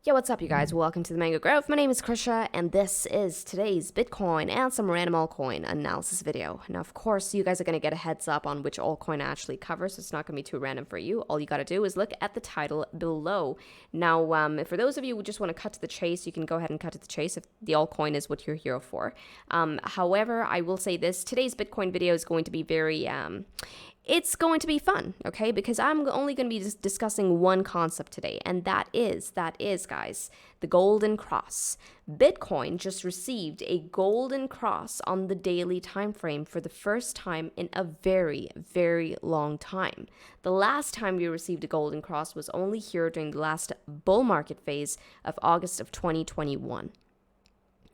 Yo, what's up, you guys? Welcome to the Mango Growth. My name is Krisha, and this is today's Bitcoin and some random altcoin analysis video. Now, of course, you guys are going to get a heads up on which altcoin I actually cover, so it's not going to be too random for you. All you got to do is look at the title below. Now, for those of you who just want to cut to the chase, you can go ahead and cut to the chase if the altcoin is what you're here for. However, I will say this, today's Bitcoin video is going to be it's going to be fun, okay? Because I'm only going to be discussing one concept today, and that is, guys, the Golden Cross. Bitcoin just received a Golden Cross on the daily time frame for the first time in a very, very long time. The last time we received a Golden Cross was only here during the last bull market phase of August of 2021.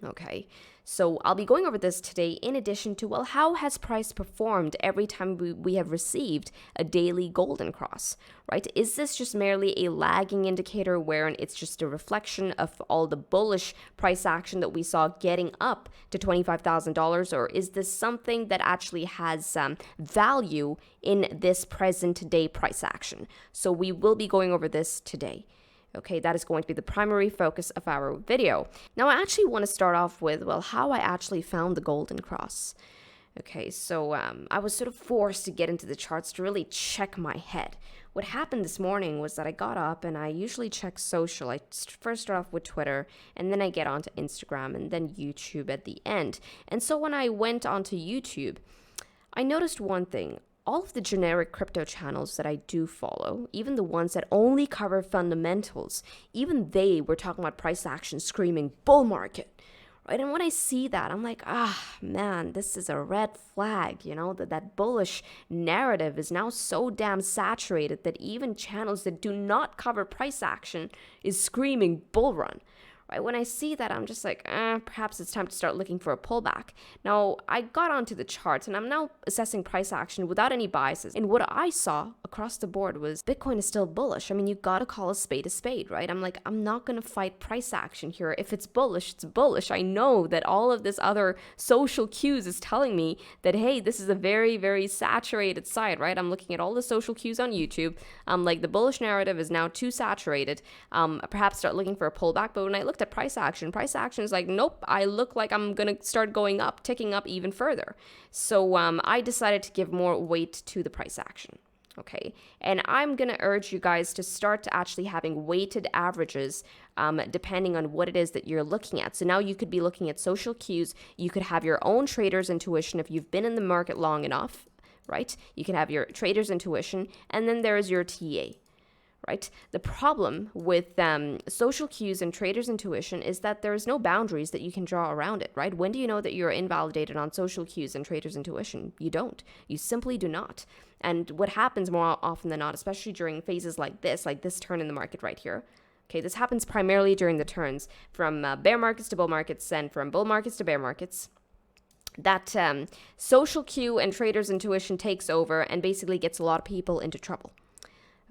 Okay, so I'll be going over this today in addition to, well, how has price performed every time we have received a daily Golden Cross, right? Is this just merely a lagging indicator wherein it's just a reflection of all the bullish price action that we saw getting up to $25,000, or is this something that actually has value in this present day price action? So we will be going over this today. Okay, that is going to be the primary focus of our video. Now, I actually want to start off with, well, how I actually found the Golden Cross. Okay, so I was sort of forced to get into the charts to really check my head. What happened this morning was that I got up and I usually check social. I first start off with Twitter, and then I get onto Instagram, and then YouTube at the end. And so when I went onto YouTube, I noticed one thing. All of the generic crypto channels that I do follow, even the ones that only cover fundamentals, even they were talking about price action screaming bull market, right? And when I see that, I'm like, man, this is a red flag, that bullish narrative is now so damn saturated that even channels that do not cover price action is screaming bull run. Right? When I see that, I'm just like, perhaps it's time to start looking for a pullback. Now, I got onto the charts, and I'm now assessing price action without any biases. And what I saw across the board was Bitcoin is still bullish. I mean, you got to call a spade, right? I'm like, I'm not going to fight price action here. If it's bullish, it's bullish. I know that all of this other social cues is telling me that, hey, this is a very, very saturated side, right? I'm looking at all the social cues on YouTube. Like, the bullish narrative is now too saturated. Perhaps start looking for a pullback. But when I looked at price action is like, nope, I look like I'm gonna start going up, ticking up even further. So I decided to give more weight to the price action. Okay, and I'm gonna urge you guys to start to actually having weighted averages depending on what it is that you're looking at. So now you could be looking at social cues. You could have your own trader's intuition if you've been in the market long enough, right? You can have your trader's intuition, and then there is your TA. Right? The problem with social cues and traders' intuition is that there's no boundaries that you can draw around it, right? When do you know that you're invalidated on social cues and traders' intuition? You don't. You simply do not. And what happens more often than not, especially during phases like this turn in the market right here, okay, this happens primarily during the turns from bear markets to bull markets and from bull markets to bear markets, that social cue and traders' intuition takes over and basically gets a lot of people into trouble.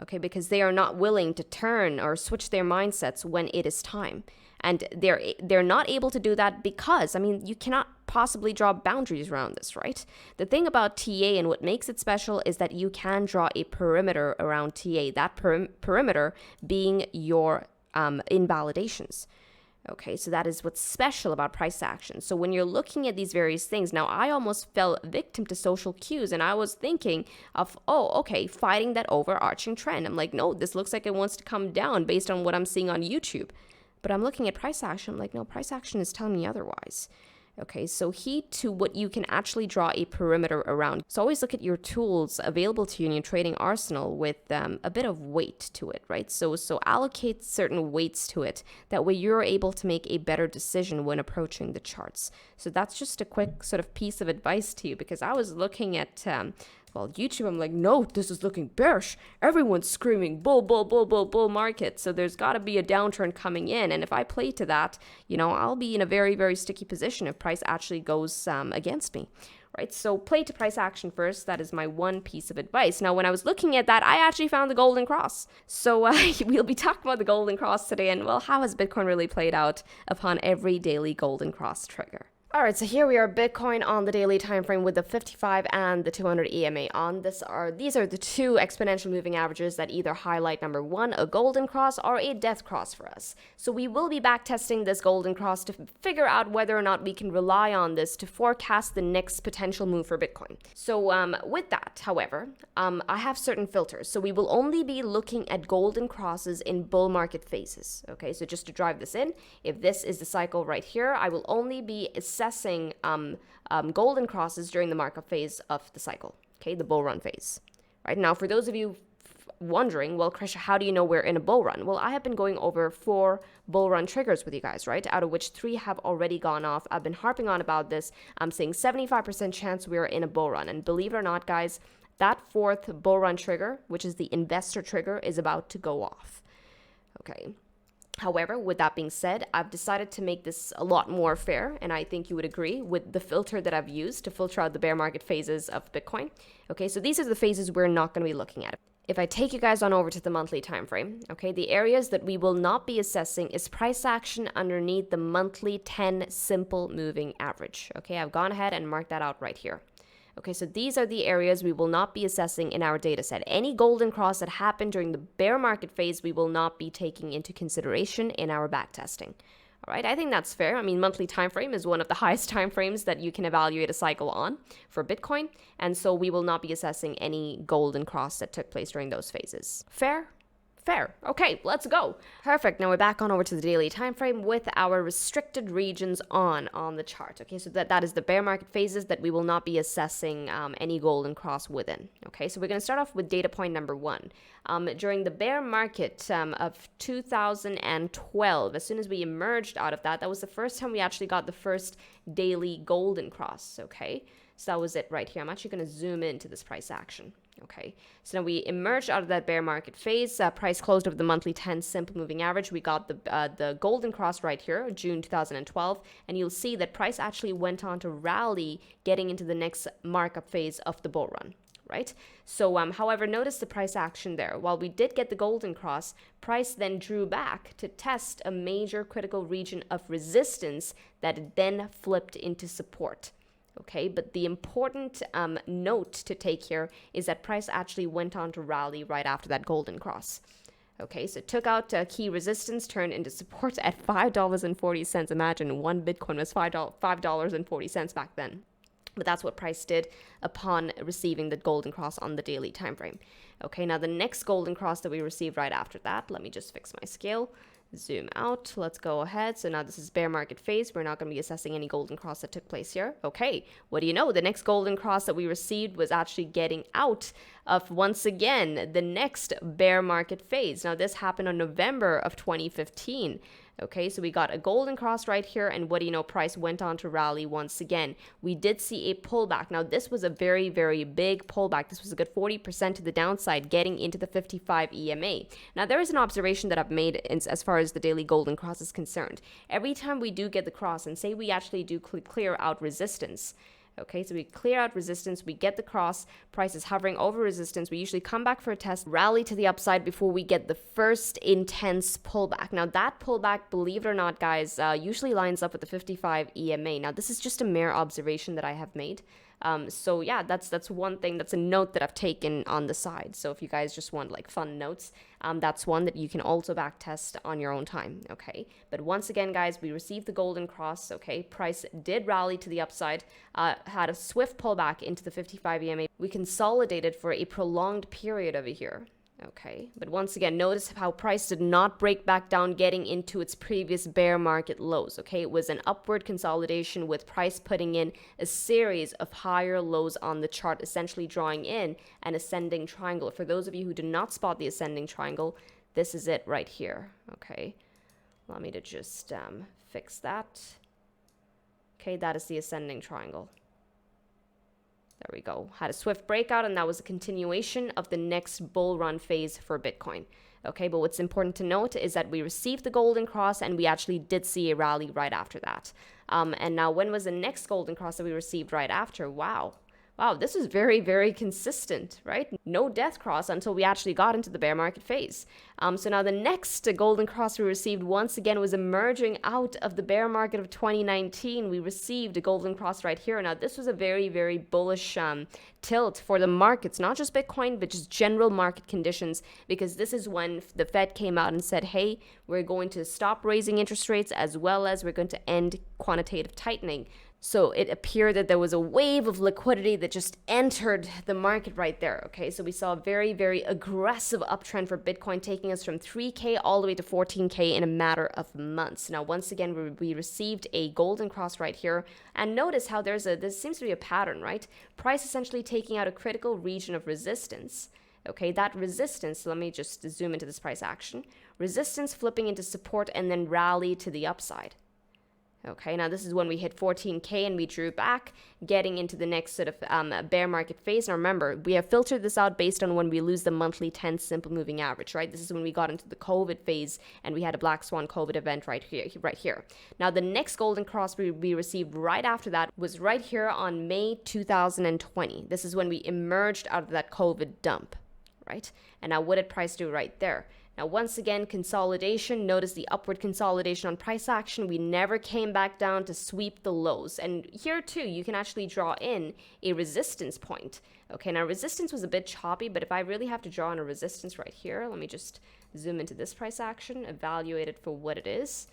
Okay, because they are not willing to turn or switch their mindsets when it is time. And they're not able to do that because, I mean, you cannot possibly draw boundaries around this, right? The thing about TA and what makes it special is that you can draw a perimeter around TA, that perimeter being your invalidations. Okay, so that is what's special about price action. So when you're looking at these various things, now I almost fell victim to social cues, and I was thinking of, fighting that overarching trend. I'm like, no, this looks like it wants to come down based on what I'm seeing on YouTube. But I'm looking at price action, I'm like, no, price action is telling me otherwise. Okay, so heed to what you can actually draw a perimeter around. So always look at your tools available to you in your trading arsenal with a bit of weight to it, right? So allocate certain weights to it. That way you're able to make a better decision when approaching the charts. So that's just a quick sort of piece of advice to you, because I was looking at YouTube, I'm like, no, this is looking bearish. Everyone's screaming bull, bull, bull, bull, bull market. So there's got to be a downturn coming in. And if I play to that, I'll be in a very, very sticky position if price actually goes against me, right? So play to price action first. That is my one piece of advice. Now, when I was looking at that, I actually found the Golden Cross. So we'll be talking about the Golden Cross today. And, well, how has Bitcoin really played out upon every daily Golden Cross trigger? All right, so here we are, Bitcoin on the daily time frame with the 55 and the 200 EMA on. These are the two exponential moving averages that either highlight number one, a golden cross, or a death cross for us. So we will be back testing this golden cross to figure out whether or not we can rely on this to forecast the next potential move for Bitcoin. So with that, however, I have certain filters. So we will only be looking at golden crosses in bull market phases. Okay, so just to drive this in, if this is the cycle right here, I will only be assessing golden crosses during the markup phase of the cycle, okay, the bull run phase. Right now, for those of you wondering, well, Krisha, how do you know we're in a bull run? Well, I have been going over 4 bull run triggers with you guys, right? Out of which 3 have already gone off. I've been harping on about this. I'm saying 75% chance we're in a bull run. And believe it or not, guys, that 4th bull run trigger, which is the investor trigger, is about to go off. Okay. However, with that being said, I've decided to make this a lot more fair, and I think you would agree with the filter that I've used to filter out the bear market phases of Bitcoin. Okay, so these are the phases we're not going to be looking at. If I take you guys on over to the monthly time frame, okay, the areas that we will not be assessing is price action underneath the monthly 10 simple moving average. Okay, I've gone ahead and marked that out right here. Okay, so these are the areas we will not be assessing in our data set. Any golden cross that happened during the bear market phase, we will not be taking into consideration in our backtesting. All right, I think that's fair. I mean, monthly time frame is one of the highest time frames that you can evaluate a cycle on for Bitcoin, and so we will not be assessing any golden cross that took place during those phases. Fair? Fair. Okay, let's go. Perfect. Now we're back on over to the daily time frame with our restricted regions on the chart. Okay, so that is the bear market phases that we will not be assessing any golden cross within. Okay, so we're going to start off with data point number 1. During the bear market of 2012, as soon as we emerged out of that, that was the first time we actually got the first daily golden cross. Okay, so that was it right here. I'm actually going to zoom into this price action. Okay, so now we emerged out of that bear market phase. Price closed over the monthly 10 simple moving average. We got the golden cross right here, June 2012, and you'll see that price actually went on to rally, getting into the next markup phase of the bull run. Right? So, however, notice the price action there. While we did get the golden cross, price then drew back to test a major critical region of resistance that then flipped into support. Okay, but the important note to take here is that price actually went on to rally right after that golden cross. Okay, so it took out key resistance, turned into support at $5.40. Imagine one Bitcoin was $5.40 back then. But that's what price did upon receiving the golden cross on the daily time frame. Okay, now the next golden cross that we received right after that, let me just fix my scale. Zoom out. Let's go ahead. So now this is bear market phase. We're not going to be assessing any golden cross that took place here. Okay, what do you know? The next golden cross that we received was actually getting out of, once again, the next bear market phase. Now this happened on November of 2015. Okay, so we got a golden cross right here, and what do you know? Price went on to rally once again. We did see a pullback. Now, this was a very, very big pullback. This was a good 40% to the downside, getting into the 55 EMA. Now, there is an observation that I've made as far as the daily golden cross is concerned. Every time we do get the cross, and say we actually do clear out resistance, okay, so we clear out resistance, we get the cross, price is hovering over resistance, we usually come back for a test, rally to the upside before we get the first intense pullback. Now that pullback, believe it or not, guys, usually lines up with the 55 EMA. Now this is just a mere observation that I have made. So yeah, that's one thing, that's a note that I've taken on the side. So if you guys just want like fun notes, that's one that you can also back test on your own time, okay? But once again, guys, we received the golden cross, okay? Price did rally to the upside, had a swift pullback into the 55 EMA. We consolidated for a prolonged period over here. Okay, but once again, notice how price did not break back down, getting into its previous bear market lows. Okay, it was an upward consolidation with price putting in a series of higher lows on the chart, essentially drawing in an ascending triangle. For those of you who did not spot the ascending triangle, this is it right here. Okay, allow me to just fix that. Okay, that is the ascending triangle. There we go. Had a swift breakout, and that was a continuation of the next bull run phase for Bitcoin. Okay, but what's important to note is that we received the golden cross, and we actually did see a rally right after that. And now, when was the next golden cross that we received right after? Wow. wow, this was very, very consistent, right? No death cross until we actually got into the bear market phase. So now the next golden cross we received once again was emerging out of the bear market of 2019. We received a golden cross right here. Now this was a very, very bullish tilt for the markets, not just Bitcoin, but just general market conditions, because this is when the Fed came out and said, hey, we're going to stop raising interest rates as well as we're going to end quantitative tightening. So it appeared that there was a wave of liquidity that just entered the market right there. Okay, so we saw a very, very aggressive uptrend for Bitcoin, taking us from 3K all the way to 14K in a matter of months. Now, once again, we received a golden cross right here. And notice how there seems to be a pattern, right? Price essentially taking out a critical region of resistance. Okay, that resistance, let me just zoom into this price action. Resistance flipping into support and then rally to the upside. Okay, now this is when we hit 14K and we drew back, getting into the next sort of bear market phase. Now remember, we have filtered this out based on when we lose the monthly 10 simple moving average, right? This is when we got into the COVID phase and we had a black swan COVID event right here. Now the next golden cross we received right after that was right here on May 2020. This is when we emerged out of that COVID dump, right? And now what did price do right there? Now, once again, consolidation. Notice the upward consolidation on price action. We never came back down to sweep the lows. And here, too, you can actually draw in a resistance point. Okay, now resistance was a bit choppy, but if I really have to draw in a resistance right here, let me just zoom into this price action, evaluate it for what it is.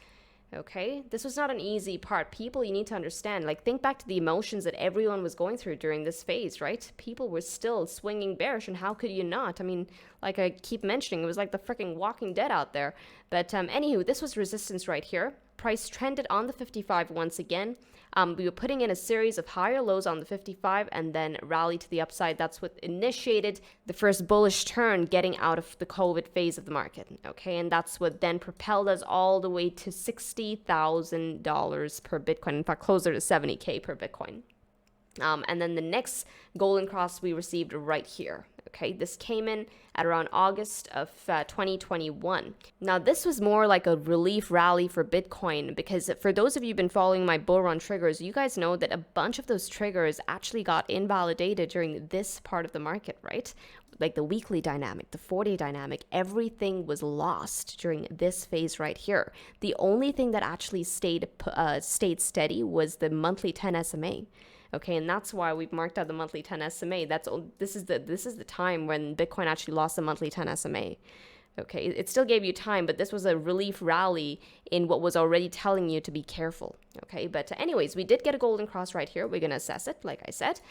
Okay, this was not an easy part. People, you need to understand, like, think back to the emotions that everyone was going through during this phase, right? People were still swinging bearish, and how could you not? I mean, like I keep mentioning, it was like the freaking Walking Dead out there. But anywho, this was resistance right here. Price trended on the 55 once again. We were putting in a series of higher lows on the 55 and then rally to the upside. That's what initiated the first bullish turn getting out of the COVID phase of the market. Okay, and that's what then propelled us all the way to $60,000 per Bitcoin. In fact, closer to 70K per Bitcoin. And then the next golden cross we received right here. Okay, this came in at around August of 2021. Now, this was more like a relief rally for Bitcoin, because for those of you who've been following my bull run triggers, you guys know that a bunch of those triggers actually got invalidated during this part of the market, right? Like the weekly dynamic, the 4-day dynamic, everything was lost during this phase right here. The only thing that actually stayed steady was the monthly 10 SMA. Okay, and that's why we've marked out the monthly 10 SMA. This is the time when Bitcoin actually lost the monthly 10 SMA. Okay, it still gave you time, but this was a relief rally in what was already telling you to be careful. Okay, but anyways, we did get a golden cross right here. We're going to assess it, like I said.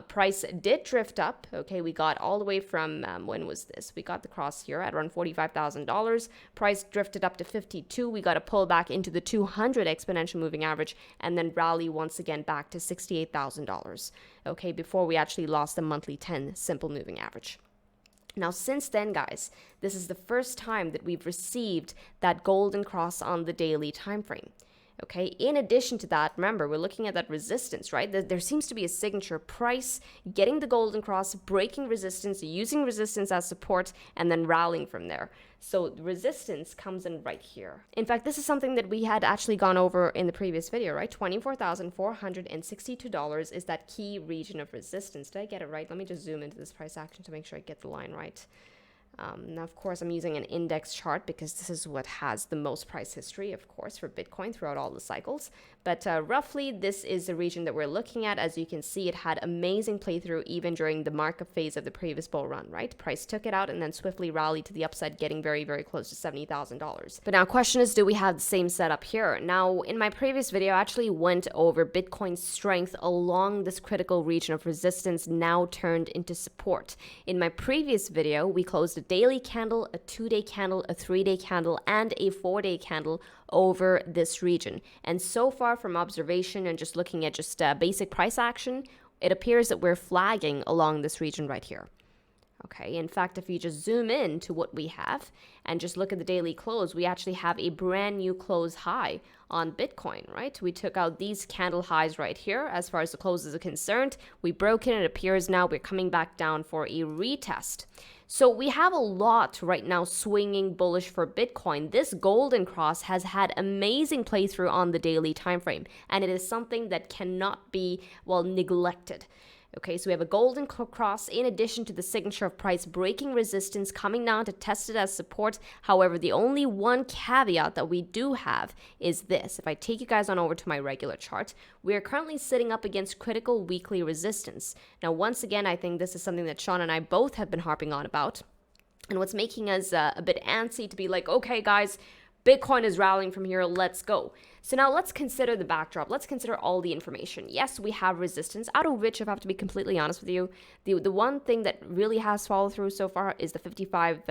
Price did drift up. Okay, we got all the way from, when was this? We got the cross here at around $45,000. Price drifted up to 52. We got a pull back into the 200 exponential moving average and then rally once again back to $68,000. Okay, before we actually lost the monthly 10 simple moving average. Now, since then, guys, this is the first time that we've received that golden cross on the daily time frame. Okay, in addition to that, remember, we're looking at that resistance, right? There seems to be a signature price, getting the golden cross, breaking resistance, using resistance as support, and then rallying from there. So the resistance comes in right here. In fact, this is something that we had actually gone over in the previous video, right? $24,462 is that key region of resistance. Did I get it right? Let me just zoom into this price action to make sure I get the line right. Now, of course, I'm using an index chart because this is what has the most price history, of course, for Bitcoin throughout all the cycles. But roughly, this is the region that we're looking at. As you can see, it had amazing playthrough even during the markup phase of the previous bull run, right? Price took it out and then swiftly rallied to the upside, getting very, very close to $70,000. But now, question is, do we have the same setup here? Now, in my previous video, I actually went over Bitcoin's strength along this critical region of resistance, now turned into support. In my previous video, we closed a daily candle, a 2-day candle, a 3-day candle, and a 4-day candle over this region. And so far from observation and just looking at just basic price action, it appears that we're flagging along this region right here. Okay, in fact, if you just zoom in to what we have and just look at the daily close, we actually have a brand new close high on Bitcoin, right? We took out these candle highs right here as far as the closes are concerned. We broke it. It appears now we're coming back down for a retest. So we have a lot right now swinging bullish for Bitcoin. This golden cross has had amazing playthrough on the daily time frame, and it is something that cannot be, well, neglected. Okay, so we have a golden cross in addition to the signature of price breaking resistance coming down to test it as support. However, the only one caveat that we do have is this. If I take you guys on over to my regular chart, we are currently sitting up against critical weekly resistance. Now, once again, I think this is something that Sean and I both have been harping on about. And what's making us a bit antsy to be like, okay, guys, Bitcoin is rallying from here, let's go. So now let's consider the backdrop. Let's consider all the information. Yes, we have resistance, out of which, if I have to be completely honest with you, the one thing that really has followed through so far is the 55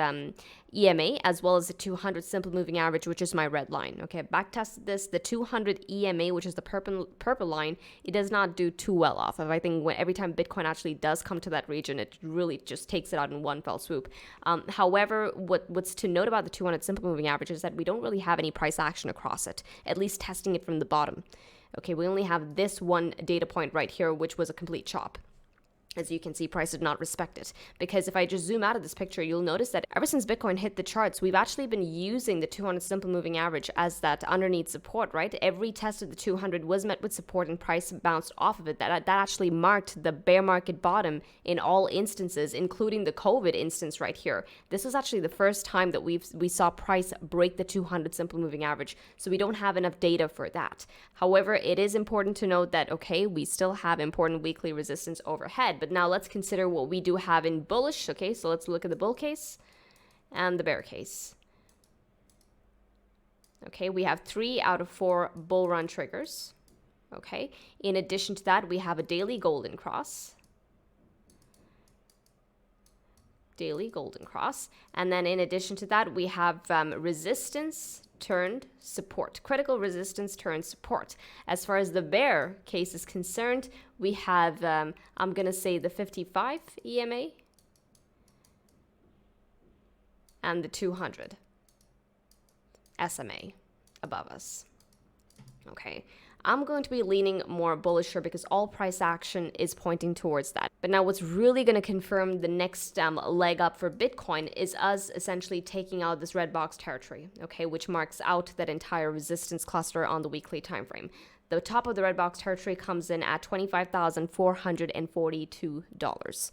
EMA, as well as the 200 simple moving average, which is my red line. Okay, back tested this. The 200 EMA, which is the purple line, it does not do too well off of. I think every time Bitcoin actually does come to that region, it really just takes it out in one fell swoop. However, what's to note about the 200 simple moving average is that we don't really have any price action across it, at least testing it from the bottom. Okay, we only have this one data point right here, which was a complete chop. As you can see, price did not respect it. Because if I just zoom out of this picture, you'll notice that ever since Bitcoin hit the charts, we've actually been using the 200 simple moving average as that underneath support, right? Every test of the 200 was met with support and price bounced off of it. That actually marked the bear market bottom in all instances, including the COVID instance right here. This was actually the first time that we saw price break the 200 simple moving average. So we don't have enough data for that. However, it is important to note that, okay, we still have important weekly resistance overhead. But now let's consider what we do have in bullish. Okay, so let's look at the bull case and the bear case. Okay, we have 3 out of 4 bull run triggers. Okay, in addition to that, we have a daily golden cross. Daily golden cross. And then in addition to that, we have resistance turned support, critical resistance turned support. As far as the bear case is concerned, we have, I'm going to say the 55 EMA and the 200 SMA above us. Okay. I'm going to be leaning more bullish here because all price action is pointing towards that. But now what's really going to confirm the next leg up for Bitcoin is us essentially taking out this red box territory, okay, which marks out that entire resistance cluster on the weekly time frame. The top of the red box territory comes in at $25,442.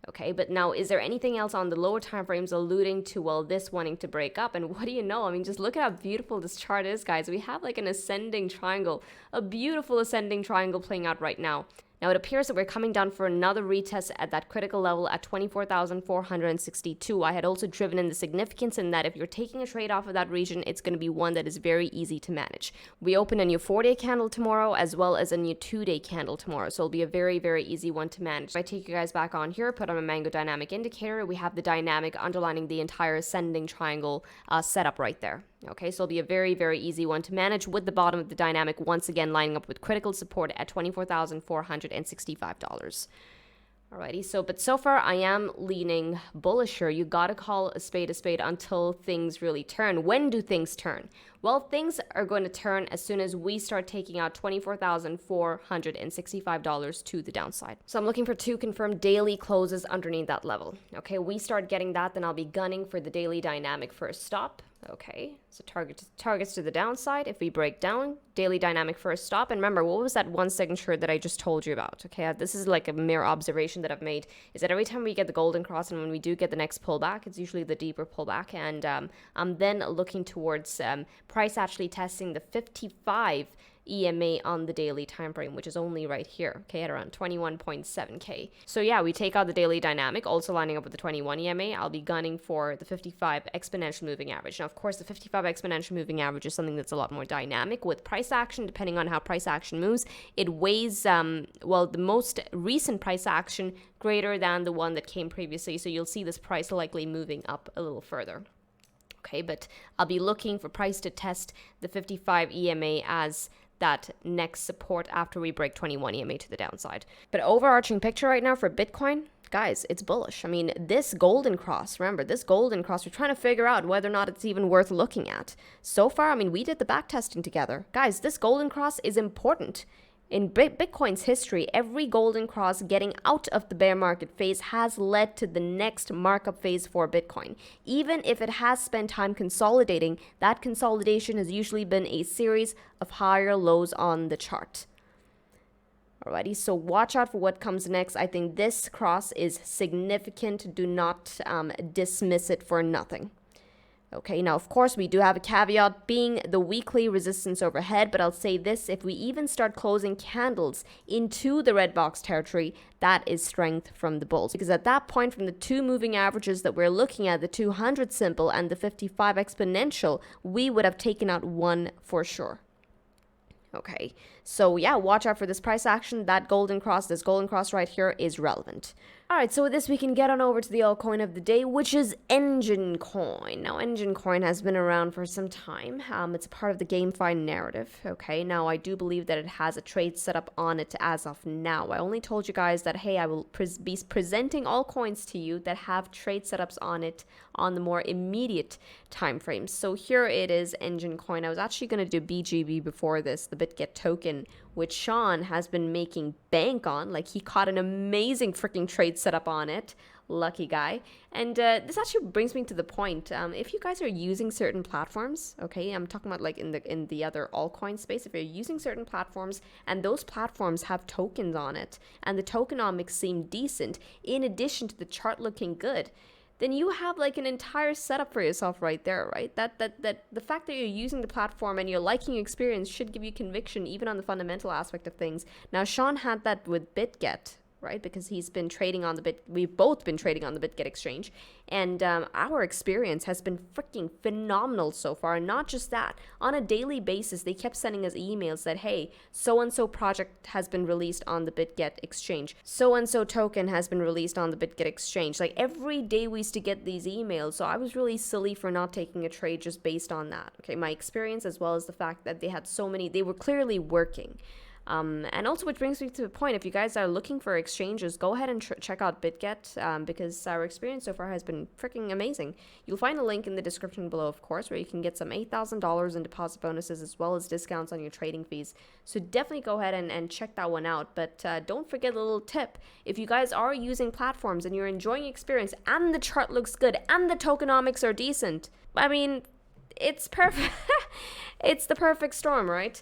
Okay, but now is there anything else on the lower time frames alluding to, well, this wanting to break up? And what do you know? I mean, just look at how beautiful this chart is, guys. We have like an ascending triangle, a beautiful ascending triangle playing out right now. Now, it appears that we're coming down for another retest at that critical level at 24,462. I had also driven in the significance in that if you're taking a trade off of that region, it's going to be one that is very easy to manage. We open a new 4-day candle tomorrow as well as a new 2-day candle tomorrow. So it'll be a very, very easy one to manage. If I take you guys back on here, put on a Mango dynamic indicator, we have the dynamic underlining the entire ascending triangle setup right there. Okay, so it'll be a very, very easy one to manage with the bottom of the dynamic once again lining up with critical support at $24,465. Alrighty, but so far I am leaning bullisher. You gotta call a spade until things really turn. When do things turn? Well, things are going to turn as soon as we start taking out $24,465 to the downside. So I'm looking for 2 confirmed daily closes underneath that level. Okay, we start getting that, then I'll be gunning for the daily dynamic first stop. Okay, so targets to the downside. If we break down, daily dynamic first stop. And remember, what was that one signature that I just told you about? Okay, this is like a mere observation that I've made, is that every time we get the golden cross and when we do get the next pullback, it's usually the deeper pullback. And I'm then looking towards price actually testing the 55 EMA on the daily time frame, which is only right here, okay, at around 21.7K. So yeah, we take out the daily dynamic, also lining up with the 21 EMA. I'll be gunning for the 55 exponential moving average. Now, of course, the 55 exponential moving average is something that's a lot more dynamic with price action. Depending on how price action moves, it weighs, the most recent price action greater than the one that came previously. So you'll see this price likely moving up a little further. Okay, but I'll be looking for price to test the 55 EMA as that next support after we break 21 EMA to the downside. But overarching picture right now for Bitcoin, guys, it's bullish. I mean, this golden cross, remember, this golden cross, we're trying to figure out whether or not it's even worth looking at. So far, I mean, we did the back testing together. Guys, this golden cross is important. In Bitcoin's history, every golden cross getting out of the bear market phase has led to the next markup phase for Bitcoin. Even if it has spent time consolidating, that consolidation has usually been a series of higher lows on the chart. Alrighty, so watch out for what comes next. I think this cross is significant. Do not dismiss it for nothing. Okay, now of course we do have a caveat being the weekly resistance overhead, but I'll say this, if we even start closing candles into the red box territory, that is strength from the bulls. Because at that point, from the two moving averages that we're looking at, the 200 simple and the 55 exponential, we would have taken out one for sure. Okay, so yeah, watch out for this price action. This golden cross right here is relevant. Alright, so with this we can get on over to the altcoin of the day, which is Enjin Coin. Now, Enjin Coin has been around for some time. It's a part of the GameFi narrative, okay? Now, I do believe that it has a trade set up on it as of now. I only told you guys that, hey, I will be presenting altcoins to you that have trade setups on it on the more immediate time frames. So here it is, Enjin Coin. I was actually going to do BGB before this, the BitGet token, which Sean has been making bank on. Like, he caught an amazing freaking trade setup on it. Lucky guy. And this actually brings me to the point. If you guys are using certain platforms, okay, I'm talking about like in the other altcoin space, if you're using certain platforms and those platforms have tokens on it and the tokenomics seem decent, in addition to the chart looking good, then you have like an entire setup for yourself right there, right? That the fact that you're using the platform and you're liking your experience should give you conviction even on the fundamental aspect of things. Now, Sean had that with BitGet, right? Because he's been trading on we've both been trading on the BitGet exchange, and our experience has been freaking phenomenal so far. And not just that, on a daily basis, they kept sending us emails that, hey, so-and-so project has been released on the BitGet exchange. So-and-so token has been released on the BitGet exchange. Like, every day we used to get these emails, so I was really silly for not taking a trade just based on that, okay? My experience, as well as the fact that they had so many, they were clearly working. And also, which brings me to the point, if you guys are looking for exchanges, go ahead and check out BitGet, because our experience so far has been freaking amazing. You'll find a link in the description below, of course, where you can get some $8,000 in deposit bonuses as well as discounts on your trading fees. So definitely go ahead and check that one out. But don't forget a little tip. If you guys are using platforms and you're enjoying your experience and the chart looks good and the tokenomics are decent, I mean, it's perfect. It's the perfect storm, right?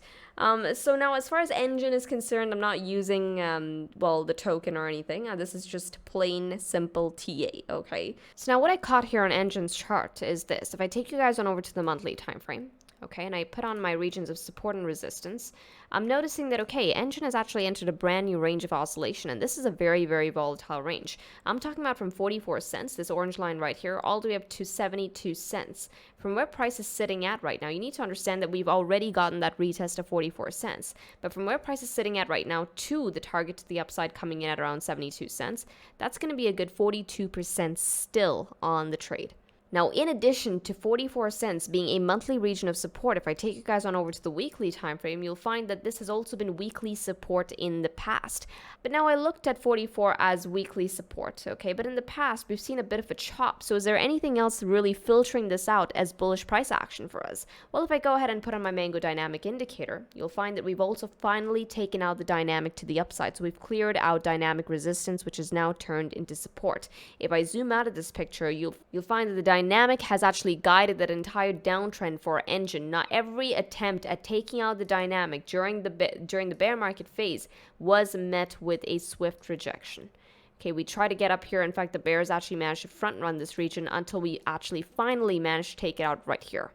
So now, as far as Enjin is concerned, I'm not using, well, the token or anything. This is just plain, simple TA, okay? So now what I caught here on Enjin's chart is this. If I take you guys on over to the monthly time frame, okay, and I put on my regions of support and resistance, I'm noticing that, okay, Enjin has actually entered a brand new range of oscillation, and this is a very, very volatile range. I'm talking about from 44 cents, this orange line right here, all the way up to 72 cents. From where price is sitting at right now, you need to understand that we've already gotten that retest of 44 cents. But from where price is sitting at right now to the target to the upside coming in at around 72 cents, that's going to be a good 42% still on the trade. Now, in addition to 44 cents being a monthly region of support, if I take you guys on over to the weekly time frame, you'll find that this has also been weekly support in the past. But now I looked at 44 as weekly support, okay? But in the past, we've seen a bit of a chop. So is there anything else really filtering this out as bullish price action for us? Well, if I go ahead and put on my Mango dynamic indicator, you'll find that we've also finally taken out the dynamic to the upside. So we've cleared out dynamic resistance, which is now turned into support. If I zoom out of this picture, you'll find that the dynamic has actually guided that entire downtrend for Enjin. Not every attempt at taking out the dynamic during the bear market phase was met with a swift rejection. Okay, we try to get up here. In fact, the bears actually managed to front run this region until we actually finally managed to take it out right here.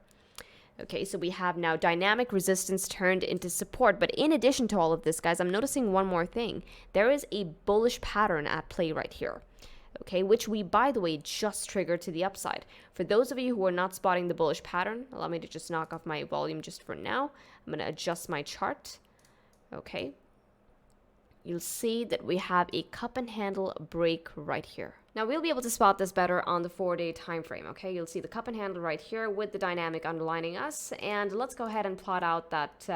Okay, so we have now dynamic resistance turned into support. But in addition to all of this, guys, I'm noticing one more thing. There is a bullish pattern at play right here. Okay, which we, by the way, just triggered to the upside. For those of you who are not spotting the bullish pattern, allow me to just knock off my volume just for now. I'm going to adjust my chart. Okay. You'll see that we have a cup and handle break right here. Now, we'll be able to spot this better on the 4-day time frame, okay? You'll see the cup and handle right here with the dynamic underlining us. And let's go ahead and plot out that,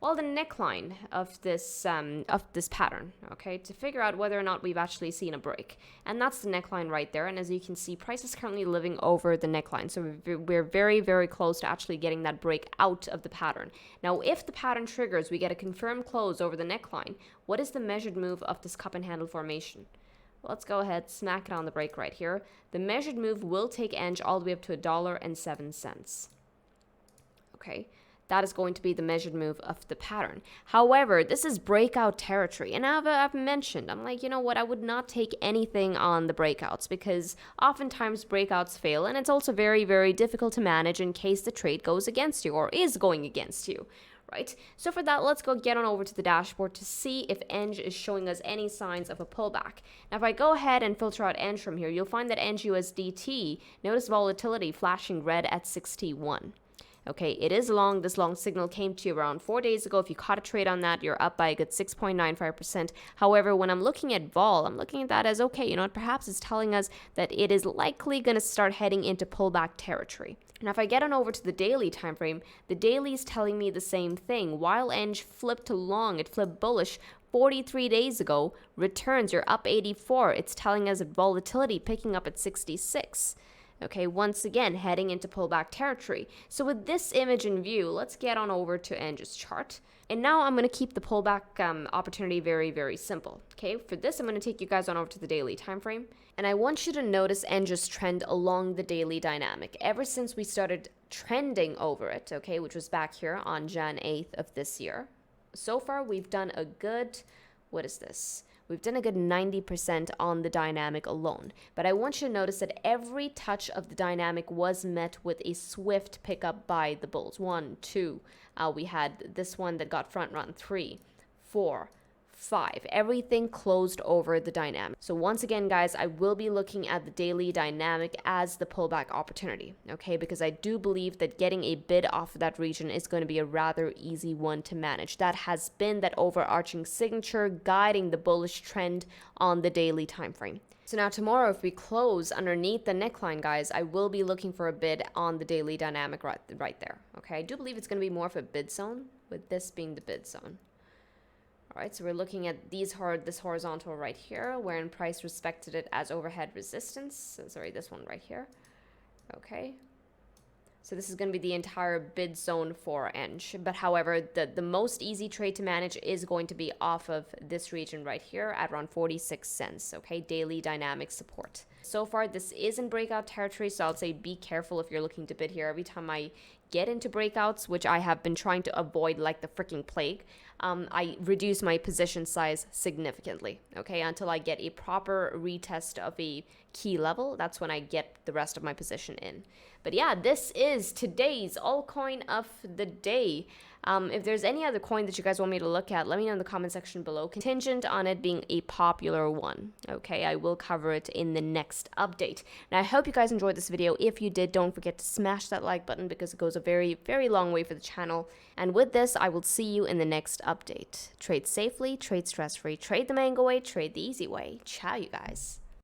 well, the neckline of this pattern, okay? To figure out whether or not we've actually seen a break. And that's the neckline right there. And as you can see, price is currently living over the neckline. So we're very, very close to actually getting that break out of the pattern. Now, if the pattern triggers, we get a confirmed close over the neckline. What is the measured move of this cup and handle formation? Let's go ahead, smack it on the break right here. The measured move will take Enj all the way up to $1.07. Okay, That is going to be the measured move of the pattern. However, this is breakout territory. And I've mentioned, I'm like, you know what, I would not take anything on the breakouts because oftentimes breakouts fail. And it's also very, very difficult to manage in case the trade goes against you or is going against you. Right? So for that, let's go get on over to the dashboard to see if Enj is showing us any signs of a pullback. Now, if I go ahead and filter out Enj from here, you'll find that Enj USDT, notice volatility flashing red at 61. Okay, it is long. This long signal came to you around 4 days ago. If you caught a trade on that, you're up by a good 6.95%. However, when I'm looking at vol, I'm looking at that as, okay, you know what, perhaps it's telling us that it is likely going to start heading into pullback territory. Now, if I get on over to the daily time frame, the daily is telling me the same thing. While Enj flipped to long, it flipped bullish 43 days ago. Returns, you're up 84. It's telling us that volatility picking up at 66. Okay, once again, heading into pullback territory. So with this image in view, let's get on over to Enj's chart. And now I'm going to keep the pullback opportunity very, very simple. Okay, for this, I'm going to take you guys on over to the daily time frame. And I want you to notice Enj's trend along the daily dynamic. Ever since we started trending over it, okay, which was back here on Jan 8th of this year. So far, we've done a good, what is this? We've done a good 90% on the dynamic alone. But I want you to notice that every touch of the dynamic was met with a swift pickup by the bulls. 1, 2. We had this one that got front run. 3, 4, 5. Everything closed over the dynamic. So once again, guys, I will be looking at the daily dynamic as the pullback opportunity, okay? Because I do believe that getting a bid off of that region is going to be a rather easy one to manage. That has been that overarching signature guiding the bullish trend on the daily time frame. So now tomorrow, if we close underneath the neckline, guys, I will be looking for a bid on the daily dynamic right there, okay? I do believe it's going to be more of a bid zone, with this being the bid zone. All right, so we're looking at this horizontal right here, wherein price respected it as overhead resistance. So, sorry, this one right here. Okay. So this is going to be the entire bid zone for Enj. But however, the most easy trade to manage is going to be off of this region right here at around 46 cents. Okay, daily dynamic support. So far, this is in breakout territory, so I'll say be careful if you're looking to bid here. Every time I get into breakouts, which I have been trying to avoid like the freaking plague, I reduce my position size significantly, okay, until I get a proper retest of a key level. That's when I get the rest of my position in. But yeah, this is today's altcoin of the day. If there's any other coin that you guys want me to look at, let me know in the comment section below, contingent on it being a popular one. Okay, I will cover it in the next update. Now, I hope you guys enjoyed this video. If you did, don't forget to smash that like button because it goes a very, very long way for the channel. And with this, I will see you in the next update. Trade safely, trade stress-free, trade the mango way, trade the easy way. Ciao, you guys.